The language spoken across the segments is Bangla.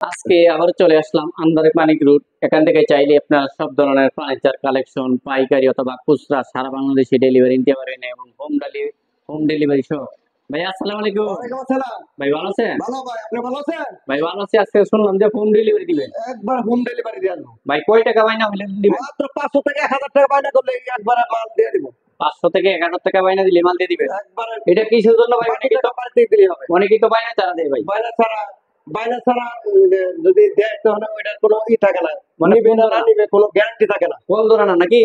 আজকে আবার চলে আসলাম আন্দারক মানিক রোড। এখান থেকে চাইলে আপনার সব ধরনের ফার্নিচার কালেকশন পাইকারি অথবা খুচরা সারা বাংলাদেশে ডেলিভারি নিতে পারবেন এবং হোম ডেলিভারি সহ। ভাই আসসালামু আলাইকুম। ওয়ালাইকুম আসসালাম। ভাই ভালো আছেন? ভালো ভাই, আপনি ভালো আছেন? ভাই ভালো আছি। আজকে শুনলাম যে হোম ডেলিভারি দিবেন। একবার হোম ডেলিভারি দিয়ে দেবো। ভাই কয় টাকা বাইনা হলে দিবেন? মাত্র 500 থেকে 1000 টাকা বায়না করলে একবার মাল দিয়ে দিব। 500 থেকে 1000 টাকা বাইনা দিলে মাল দিয়ে দিবেন। একবার এটা কিসের জন্য ভাই? বাকি টাকা বাড়িতে দিলেই হবে। অনেকেই তো বাইনা চারা দেয় ভাই। বায়না ছাড়া যদি দেয় তখন ওইটার কোনো থাকে না, মানে নিবে না নিবে কোনো গ্যারান্টি থাকে না। কল ধরে না নাকি?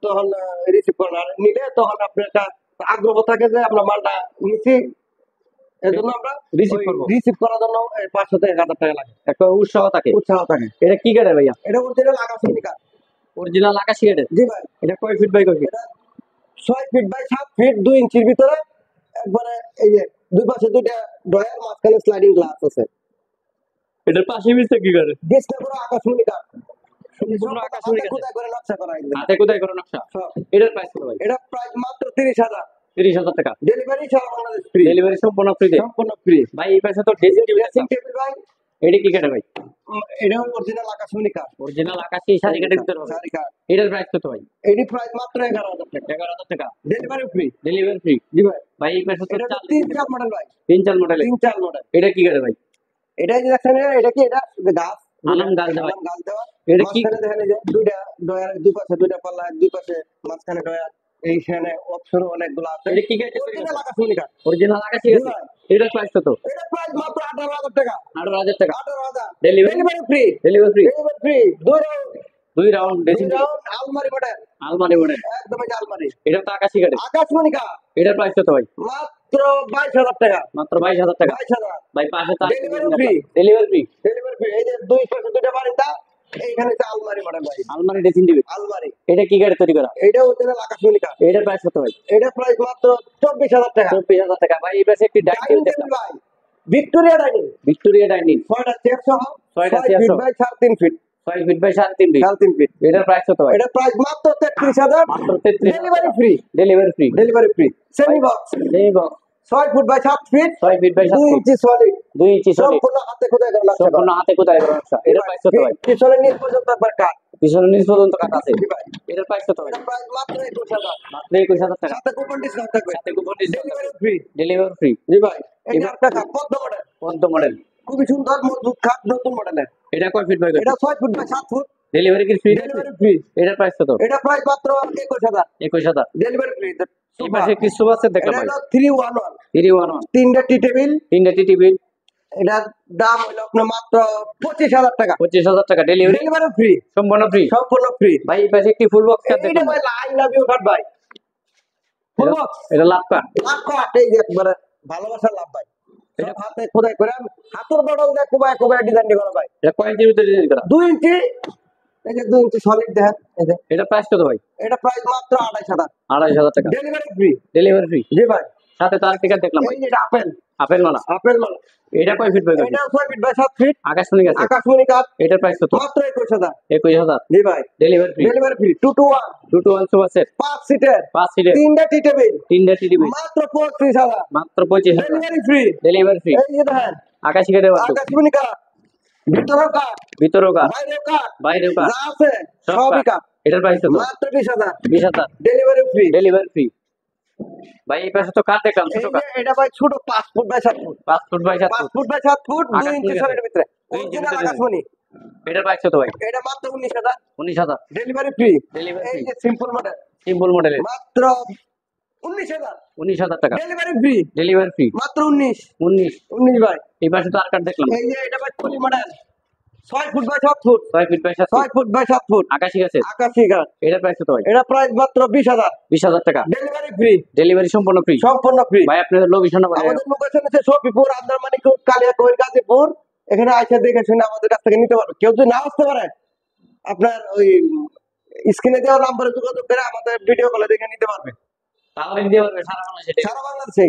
তখন রিসিভ করে না, নিলে তখন আপনার একটা আগ্রহ থাকে যে আমরা মালটা নিচ্ছি, এর জন্য আমরা রিসিভ করার জন্য 500 থেকে 1000 টাকা লাগে। একটা উৎসাহ থাকে। এটা কি কাঠের ভাইয়া? এটা অরিজিনাল আকাশমণি কাঠ। অরিজিনাল আকাশী কাঠের? জি ভাই। এটা কয় ফিট বাই কয় ফিট? 6 ফিট বাই 7 ফিট 2 ইঞ্চির ভিতরে। একবারে এই যে দুই পাশে দুইটা ডয়ার, মাঝখানে স্লাইডিং গ্লাস আছে। এটার পাশে মিলছে কি করে? ডিসপ্লে পুরো আকাশমণি কাঠ। সম্পূর্ণ আকাশমণি কাঠ। কোথায় করে নকশা করা একদম। হাতে কোথায় করে নকশা? সব। এটার প্রাইস কত ভাই? এটা প্রাইস মাত্র 30,000। 30,000 টাকা। ডেলিভারি সারা বাংলাদেশ ফ্রি। ডেলিভারি সম্পূর্ণ ফ্রি দেয়? সম্পূর্ণ ফ্রি। ভাই এই পাশে তো ড্রেসিং টেবিল আছে। ড্রেসিং টেবিল ভাই, এটা কি কাঠের ভাই? এটা অরিজিনাল আকাশমণি কাঠ। অরিজিনাল আকাশী শাড়ি কাঠের ভিতরে হবে। শাড়ি কাঠ। এটার প্রাইস কত ভাই? এটি প্রাইস মাত্র 11,000 টাকা। 11,000 টাকা। Delivery free. Delivery free. জি ভাই। ভাই এই পাশে তো এটা 3-4 মডেল ভাই। 3-4 মডেল। 3-4 মডেল। এটা কি কাঠের ভাই? এটা যে দেখেন, এটা কি, এটা গাছ আলাম গাছ দেওয়া। গাছ দেওয়া। এটা কি? মাঝখানে দেখেন এই যে দুইটা ডয়ার, দুই পাশে দুইটা পাল্লা, দুই পাশে মাঝখানে ডয়ার, এইখানে অপশন অনেকগুলো আছে। এটা কি কাঠের? অরিজিনাল আকাশমণি কাঠ। অরিজিনাল আকাশী জি কাঠ। ভাই। এটার প্রাইস কত? এটা প্রাইস মাত্র 18,000 টাকা। 18,000 টাকা। 18,000। Delivery delivery free. Delivery free. Delivery free. দুই রাউন্ড ড্রেসিং টেবিল। আলমারি মডেল। আলমারি মডেল। একদম এই যে আলমারি। এটা তো আকাশী কাঠের। আকাশমণি কাঠ। এটার প্রাইস কত ভাই? মাত্র 22,000 টাকা। মাত্র 22,000 টাকা। 22,000। ভাই পাশে তো delivery free. Delivery free. Delivery free. এই যে দুই পাশে দুইটা বারান্দা, এইখানে যে আলমারি মডেল ভাই। আলমারি ড্রেসিং টেবিল। আলমারি। এটা কি কাঠের তৈরি করা? এটা অরিজিনাল আকাশমণি কাঠ। এটার প্রাইস কত ভাই? এটা প্রাইস মাত্র 24,000 টাকা। 24,000 টাকা। ভাই এই পাশে একটি ডাইনিং ডাইনিং টেবিল টেবিল ভাই, ভিক্টোরিয়া ডাইনিং। Victoria dining. 6টা চেয়ার সহ, 6টা 6 চেয়ার ফিট সহ। By 3.5 feet. 6 feet by 3.5 feet. 3.5 feet. এটার প্রাইস কত ভাই? এটা প্রাইস মাত্র 33,000। মাত্র 33,000। Delivery free. Delivery free. Delivery free. Semi box. এই box 6 foot by 7 feet. 6 feet by 7 2 feet. Inch solid. 2 inch solid. সম্পূর্ণ হাতে খোদাই করা নকশা সম্পূর্ণ করা। হাতে কোথায় করা নকশা। এটার প্রাইস কত ভাই? পিছনে নিচ পর্যন্ত একবার কাট। পিছনে নিচ পর্যন্ত কাটা আছে। জি ভাই। এটার প্রাইস কত ভাই? এটা প্রাইস মাত্র 21,000। মাত্র 21,000 টাকা। সাথে কুপন ডিসকাউন্ট থাকবে। সাথে coupon discount. Delivery free. Delivery free. জি ভাই। এটা একটা কাট, পদ্ম মডেল। পদ্ম মডেল। খুবই সুন্দর মজবুত কাঠ, নতুন মডেলের। এটা কয় ফিট বাই? এটা 6 ফুট বাই 7 ফুট। ডেলিভারি কি ফ্রি? Delivery free. এটার প্রাইস কত? এটা প্রাইস মাত্র 21,000। 21,000। Delivery free. এই পাশে একটি সোফা সেট দেখলাম এটা ভাই। হলো 311। 311। তিনটা টি টেবিল। 3টা টি টেবিল। এটার দাম হলো আপনার মাত্র 25,000 টাকা। 25,000 টাকা। Delivery delivery free. সম্পূর্ণ ফ্রি। সম্পূর্ণ ফ্রি। ভাই এই পাশে একটি ফুল বক্স কাট এটা দেখলাম ভাই ভাই। আই লাভ ইউ কাট ভাই। Full box. এটা লাভ কাট। লাভ কাট, এই যে একবারে ভালোবাসার লাভ ভাই। এটা হাতে খোদাই করে হাতের বদল দিয়ে কোবায় কোবায় ডিজাইন করা ভাই। এটা কয় ইঞ্চির ভিতরে ডিজাইন করা? 2 ইঞ্চি। এই যে 2 ইঞ্চি সলিড দেখেন এই যে। এটা প্রাইস কত ভাই? এটা প্রাইস মাত্র 28,000। 28,000 টাকা। Delivery free. Delivery free. জি ভাই। সাথে তার টিকাট দেখলাম ভাই। এই যে এটা আপেল। আপেল মালা। আপেল মাল। এটা কয় ফিট বাই? এটা 6 ফিট বাই 7 ফিট। আকাশমণি গাছ। আকাশমণি কাঠ। এটার প্রাইস কত? মাত্র 21,000। 21,000। জি ভাই। Delivery free. Delivery free. 2 to 1। 2 to 1 sofa set. 5 সিটের। 5 সিটের। তিনটা টি টেবিল। 3টা টি টেবিল। মাত্র 35,000। মাত্র 25,000। Delivery free. Delivery free. এই যে দেখেন আকাশী কাঠের বাসু। আকাশমণি কাঠ। ভিতরেও কাঠ, ভিতরেও কাঠ, বাইরেও কাঠ, বাইরেও কাঠ। যা আছে সব সবই কাঠ। কাঠ। এটার প্রাইস কত? মাত্র 20,000। 20,000। Delivery free. Delivery free. ভাই এই পাশে তো কাঠ দেখলাম এই ছোট যে কাঠ। এটা ভাই ছোট 5 foot by 7 foot. 5 foot by 7 5 foot. Foot by 7 foot 2 আকাশমণি ইঞ্চি গাছের। সলিডের ভিতরে। 2 ইঞ্চির অরিজিনাল ভিতরে। আকাশমণি। এটার প্রাইস কত ভাই? এটা মাত্র 19,000। 19,000। Delivery free. ডেলিভারি এই ফ্রি। যে সিম্পল মডেল সিম্পল মডেলের। মাত্র 19,000। 19,000 টাকা। Delivery free. Delivery free. মাত্র 19। 19 ভাই। এই পাশে তো আর কাঠ দেখলাম। এই যে এটা ভাই poly model 6 foot by 7 foot. 6 feet by 7 6 foot. Foot by 7 foot. আকাশী গাছের। আকাশী কাঠ। এটার প্রাইস কত ভাই? এটা প্রাইস মাত্র 20,000। 20,000 টাকা। Delivery free. ডেলিভারি সম্পূর্ণ ফ্রি। সম্পূর্ণ ফ্রি। ভাই আপনাদের লোকেশনটা বলেন। আমাদের লোকেশন আছে সফিপুর, আন্দারমানিকপুর, কালিয়াকৈর, গাজীপুর। এখানে আইসা দেখে শুনে আমাদের কাছ থেকে নিতে পারবে। কেউ যদি না আসতে পারে আপনার ওই স্ক্রিনে দেওয়া নাম্বারে যোগাযোগ করে আমাদের ভিডিও কলে দেখে নিতে পারবে। তাহলে দিয়ে পারবে সারা বাংলাদেশে। সারা বাংলাদেশে।